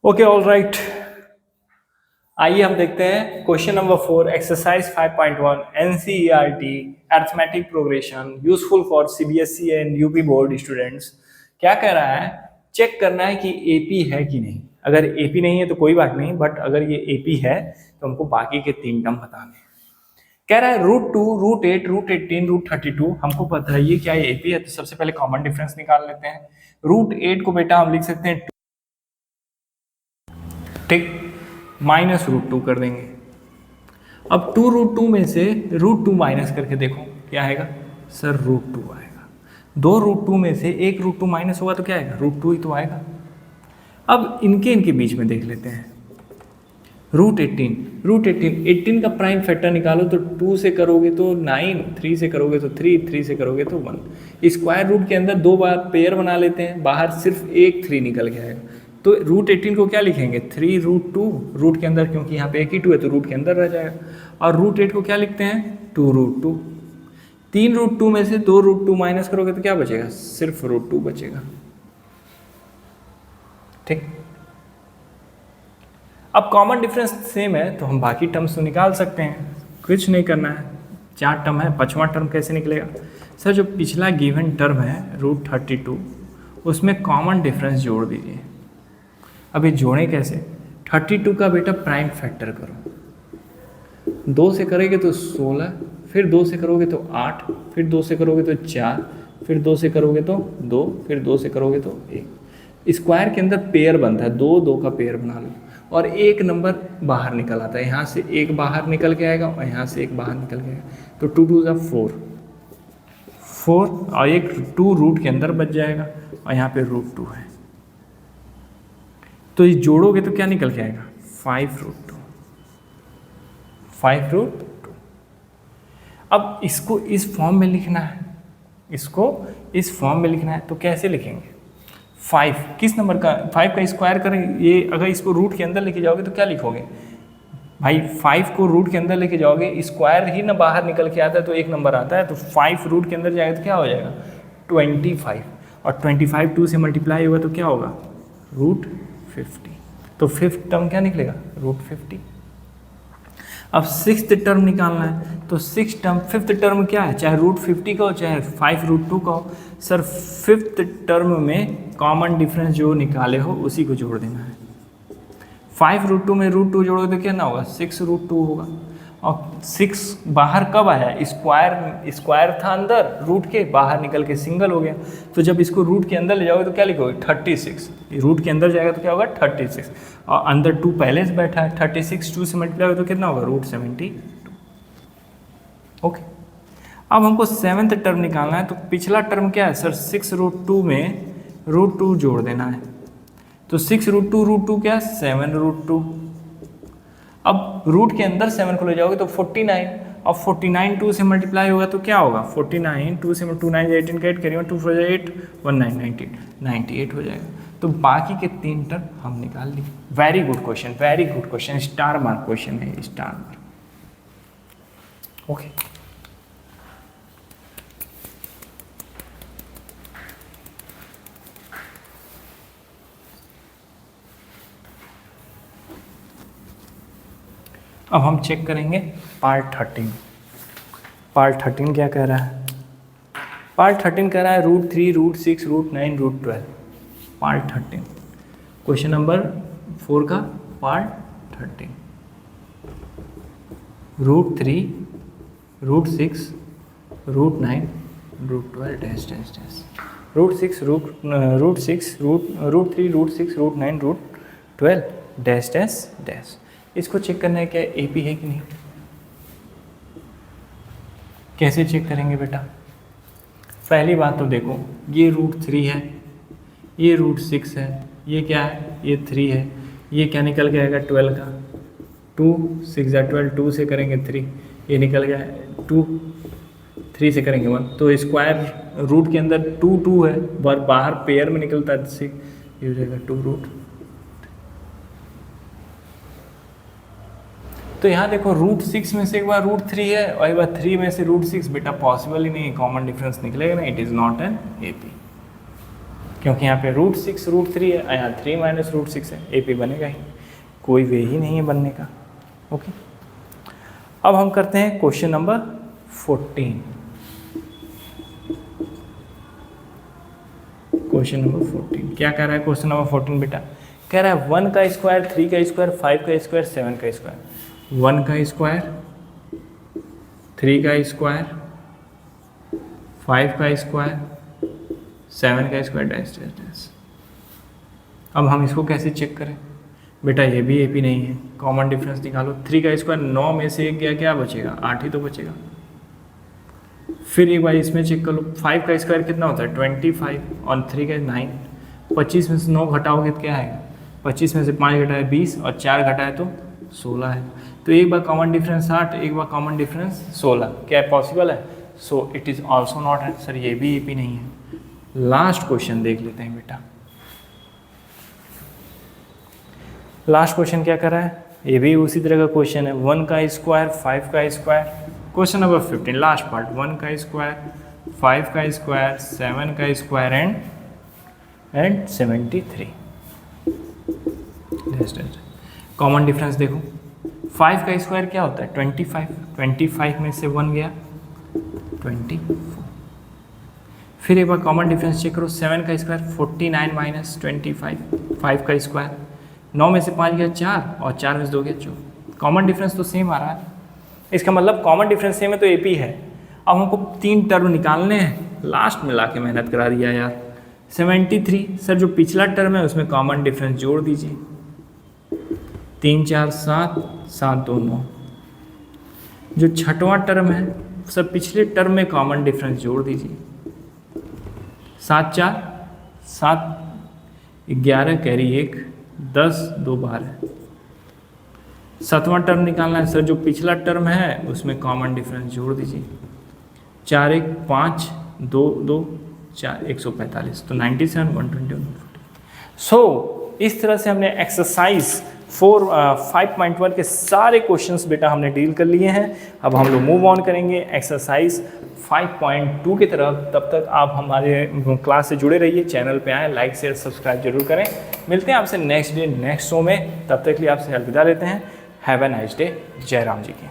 Okay all right. आइए हम देखते हैं question number 4 exercise 5.1 NCERT arithmetic progression useful for CBSE and UP board students. क्या कह रहा है? चेक करना है कि एपी है कि नहीं। अगर एपी नहीं है तो कोई बात नहीं, बट अगर ये एपी है तो हमको बाकी के 3 टर्म बताने हैं। कह रहा है √2, √8, √18, √32। हमको पता है ये क्या है, एपी है, तो सबसे पहले कॉमन डिफरेंस निकाल लेते हैं। √8 को बेटा हम लिख सकते हैं, ठीक, -√2 कर देंगे। अब 2√2 में से √2 माइनस करके देखो क्या आएगा सर, √2 आएगा। 2√2 में से 1√2 माइनस होगा तो क्या आएगा, √2 ही तो आएगा। अब इनके बीच में देख लेते हैं। √18 का प्राइम फैक्टर निकालो तो 2 से करोगे तो 9, 3 से करोगे तो 3, 3 से करोगे तो 1। स्क्वायर रूट के अंदर 2 बार पेयर बना लेते हैं, बाहर सिर्फ एक 3 निकल के आएगा। तो √18 को क्या लिखेंगे, 3√2, रूट के अंदर, क्योंकि यहाँ पे एक ही 2 है तो रूट के अंदर रह जाएगा। और √8 को क्या लिखते हैं, 2√2। 3√2 में से 2√2 माइनस करोगे तो क्या बचेगा, सिर्फ √2 बचेगा। ठीक, अब कॉमन डिफरेंस सेम है तो हम बाकी टर्म्स तो निकाल सकते हैं, कुछ नहीं करना है। 4 टर्म है, 5वां टर्म कैसे निकलेगा सर? जो पिछला गिवन टर्म है √32, उसमें कॉमन डिफरेंस जोड़ दीजिए। अभी जोड़ें कैसे? 32 का बेटा प्राइम फैक्टर करो, 2 से करोगे तो 16, फिर 2 से करोगे तो 8, फिर 2 से करोगे तो 4, फिर 2 से करोगे तो 2, फिर 2 से करोगे तो 1। स्क्वायर के अंदर पेयर बनता है, 2 2 का पेयर बना लो और एक नंबर बाहर निकल आता है। यहाँ से एक बाहर निकल के आएगा और यहाँ से एक बाहर निकल के आएगा, तो 2 2 4 4 और एक 2 रूट के अंदर बच जाएगा और यहाँ पे √2 है। तो ये जोड़ोगे तो क्या निकल के आएगा, 5√2। अब इसको इस फॉर्म में लिखना है, इसको इस फॉर्म में लिखना है तो कैसे लिखेंगे? 5 किस नंबर का, 5 का स्क्वायर करें, ये अगर इसको रूट के अंदर लेके जाओगे तो क्या लिखोगे भाई, 5 को रूट के अंदर लेके जाओगे, स्क्वायर ही ना बाहर निकल के आता है तो एक नंबर आता है, तो 5 रूट के अंदर जाएगा तो क्या हो जाएगा, 25। और 25 2 से मल्टीप्लाई होगा तो क्या होगा, √50। तो फिफ्थ टर्म क्या निकलेगा, √50। अब सिक्स्थ टर्म निकालना है तो फिफ्थ टर्म क्या है, चाहे √50 का हो चाहे 5√2 का हो। सर फिफ्थ टर्म में कॉमन डिफरेंस जो निकाले हो उसी को जोड़ देना है। 5√2 में √2 जोड़ोगे तो क्या ना होगा, 6√2 होगा। और 6 बाहर कब आया, स्क्वायर था अंदर, रूट के बाहर निकल के सिंगल हो गया। तो जब इसको रूट के अंदर ले जाओगे तो क्या लिखोगे, 36। रूट के अंदर जाएगा तो क्या होगा, 36, और अंदर 2 पहले से बैठा है, 36 2 से मल्टीप्लाई होगा तो कितना होगा, √72। ओके, अब हमको 7th टर्म निकालना है। तो पिछला टर्म क्या है सर, 6√2 में √2 जोड़ देना है। तो 6√2 क्या है, 7√2। अब रूट के अंदर 7 को ले जाओगे तो 49, और 49 2 से मल्टीप्लाई होगा तो क्या होगा, 49 2 से 2 9 18 का 8 करिए 2 4 8 1 9 19 98 हो जाएगा। तो बाकी के 3 टर्म हम निकाल लिए। Very good question, very good question, star mark question है, स्टार मार्क। ओके, अब हम चेक करेंगे पार्ट 13। पार्ट 13 क्या कह रहा है, पार्ट 13 कह रहा है √3, √6, √9, √12। पार्ट 13 क्वेश्चन नंबर 4 का part 13, √3, √6, √9, √12 dash dash dash, √3, √6, √9, √12 dash dash dash. इसको चेक करना है क्या एपी है कि नहीं। कैसे चेक करेंगे बेटा, पहली बात तो देखो, ये √3 है, ये √6 है, ये क्या है, ये 3 है, ये क्या निकल के आएगा 12 का, 2 6 12, 2 से करेंगे 3, ये निकल गया 2, 3 से करेंगे 1। तो स्क्वायर रूट के अंदर 2 2 है, बाहर पेयर में निकलता है 6, ये हो जाएगा 2√। तो यहाँ देखो √6 में से एक बार √3 है और एक बार 3 में से √6, बेटा पॉसिबल ही नहीं है, कॉमन डिफरेंस निकलेगा ना, it is not an AP. क्योंकि यहाँ पे √6 √3 है, यहाँ 3 माइनस √6 है, AP बनेगा ही, कोई वे ही नहीं है बनने का। ओके, अब हम करते हैं क्वेश्चन नंबर 14। क्वेश्चन नंबर 14 क्या कह रहा है? क्वेश्चन नंबर 14 बेटा कह रहा है 1 का स्क्वायर, 3 का स्क्वायर, 5 का स्क्वायर, 7 का स्क्वायर। 1 का स्क्वायर, 3 का स्क्वायर, 5 का स्क्वायर, 7 का स्क्वायर डैश डैश डैश। अब हम इसको कैसे चेक करें? बेटा ये भी AP नहीं है, कॉमन डिफरेंस निकालो। 3 का स्क्वायर 9 में से 1 गया, क्या बचेगा? 8 ही तो बचेगा। फिर एक बार इसमें चेक कर लो, 5 का स्क्वायर कितना होता है? 25 और 3 का 9। 25 में से 9 घटाओगे तो क्या आएगा? 25 में से 5 घटाए 20 और 4 घटाए तो 16 है। तो एक बार कॉमन डिफरेंस 8, एक बार कॉमन डिफरेंस 16। क्या पॉसिबल है? So it is also not है। सर ये भी AP नहीं है। लास्ट क्वेश्चन देख लेते हैं बेटा। लास्ट क्वेश्चन क्या कर रहा है? ये भी उसी तरह का क्वेश्चन है। 1 का स्क्वायर, 5 का square. Question number 15 last part. 1 का स्क्वायर, 5 का स्क्वायर, 7 का स्क्वायर एंड 73। कॉमन डिफरेंस देखो, 5 का स्क्वायर क्या होता है? 25। 25 में से 1 गया 24। फिर एक बार कॉमन डिफरेंस चेक करो, 7 का स्क्वायर 49 माइनस 25। 5 का स्क्वायर 9 में से 5 गया 4 और 4 में से 2 गया 4। कॉमन डिफरेंस तो सेम आ रहा है, इसका मतलब कॉमन डिफरेंस सेम है तो AP है। अब हमको 3 टर्म निकालने हैं, लास्ट में लाके मेहनत करा दिया यार। 73 सर जो पिछला टर्म है उसमें कॉमन डिफरेंस जोड़ दीजिए। 3 4 7, 7 2 9। जो छठवां टर्म है सर पिछले टर्म में कॉमन डिफरेंस जोड़ दीजिए। 7 4 7, 11 कैरी 1, 10 2 12। 7वां टर्म निकालना है सर, जो पिछला टर्म है उसमें कॉमन डिफरेंस जोड़ दीजिए। 4 1 5 2 2 4 145, तो 97 121। सो इस तरह से हमने एक्सरसाइज 5.1 के सारे क्वेश्चंस बेटा हमने डील कर लिए हैं। अब हम लोग मूव ऑन करेंगे एक्सरसाइज 5.2 की तरफ। तब तक आप हमारे क्लास से जुड़े रहिए, चैनल पे आएँ, लाइक शेयर सब्सक्राइब जरूर करें। मिलते हैं आपसे नेक्स्ट डे नेक्स्ट शो में, तब तक के लिए आपसे अलविदा लेते हैं। Have a nice day. जय राम जी की।